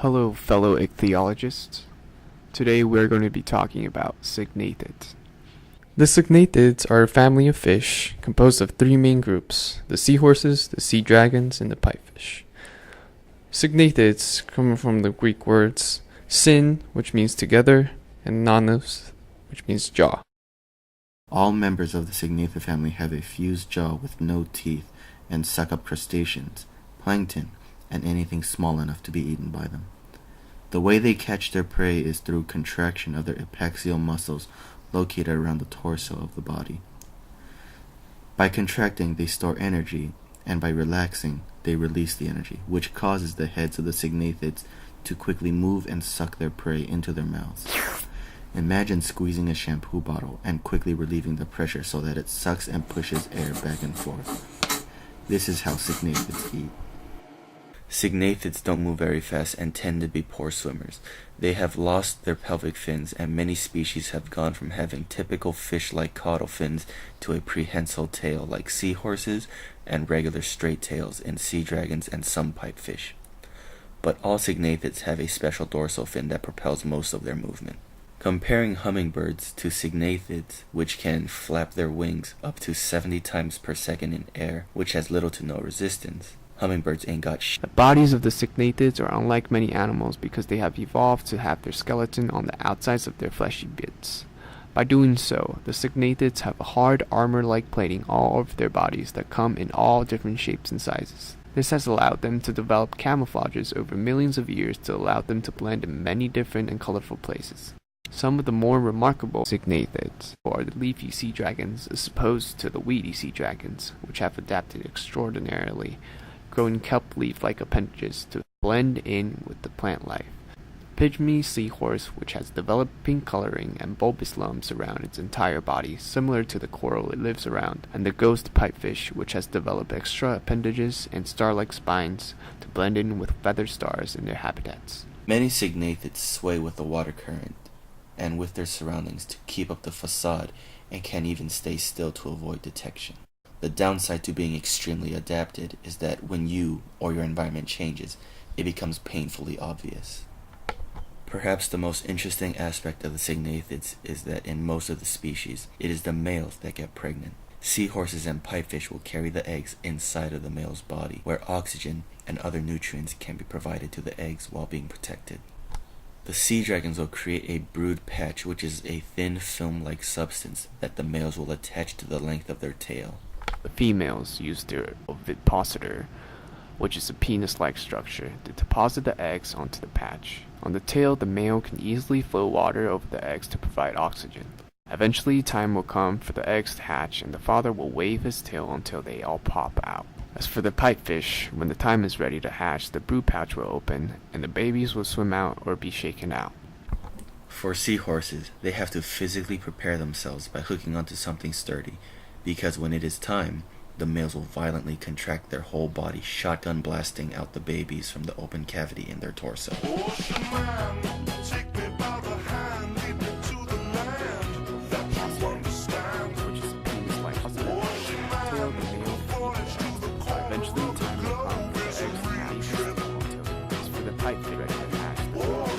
Hello, fellow ichthyologists. Today we're going to be talking about Sygnathids. The Sygnathids are a family of fish composed of three main groups: the seahorses, the sea dragons, and the pipefish. Sygnathids come from the Greek words syn, which means together, and nanos, which means jaw. All members of the Sygnathiid family have a fused jaw with no teeth and suck up crustaceans, plankton, and anything small enough to be eaten by them. The way they catch their prey is through contraction of their epaxial muscles located around the torso of the body. By contracting, they store energy, and by relaxing, they release the energy, which causes the heads of the Sygnathids to quickly move and suck their prey into their mouths. Imagine squeezing a shampoo bottle and quickly relieving the pressure so that it sucks and pushes air back and forth. This is how Sygnathids eat. Sygnathids don't move very fast and tend to be poor swimmers. They have lost their pelvic fins, and many species have gone from having typical fish-like caudal fins to a prehensile tail like seahorses and regular straight tails in sea dragons and some pipefish. But all Sygnathids have a special dorsal fin that propels most of their movement. Comparing hummingbirds to Sygnathids, which can flap their wings up to 70 times per second in air, which has little to no resistance, hummingbirds ain't got The bodies of the Sygnathids are unlike many animals because they have evolved to have their skeleton on the outsides of their fleshy bits. By doing so, the Sygnathids have a hard armor-like plating all over their bodies that come in all different shapes and sizes. This has allowed them to develop camouflages over millions of years to allow them to blend in many different and colorful places. Some of the more remarkable Sygnathids are the leafy sea dragons as opposed to the weedy sea dragons, which have adapted extraordinarily, growing kelp leaf-like appendages to blend in with the plant life. The pygmy seahorse, which has developed pink coloring and bulbous lumps around its entire body, similar to the coral it lives around, and the ghost pipefish, which has developed extra appendages and star-like spines to blend in with feather stars in their habitats. Many Sygnathids sway with the water current and with their surroundings to keep up the facade, and can even stay still to avoid detection. The downside to being extremely adapted is that when you or your environment changes, it becomes painfully obvious. Perhaps the most interesting aspect of the Sygnathids is that in most of the species, it is the males that get pregnant. Seahorses and pipefish will carry the eggs inside of the male's body, where oxygen and other nutrients can be provided to the eggs while being protected. The sea dragons will create a brood patch, which is a thin film-like substance that the males will attach to the length of their tail. The females use their ovipositor, which is a penis-like structure, to deposit the eggs onto the patch. On the tail, the male can easily flow water over the eggs to provide oxygen. Eventually, time will come for the eggs to hatch, and the father will wave his tail until they all pop out. As for the pipefish, when the time is ready to hatch, the brood pouch will open, and the babies will swim out or be shaken out. For seahorses, they have to physically prepare themselves by hooking onto something sturdy, because when it is time, the males will violently contract their whole body, shotgun blasting out the babies from the open cavity in their torso. Eventually, time will come for the eggs to hatch until it's for the pipefish ready to hatch.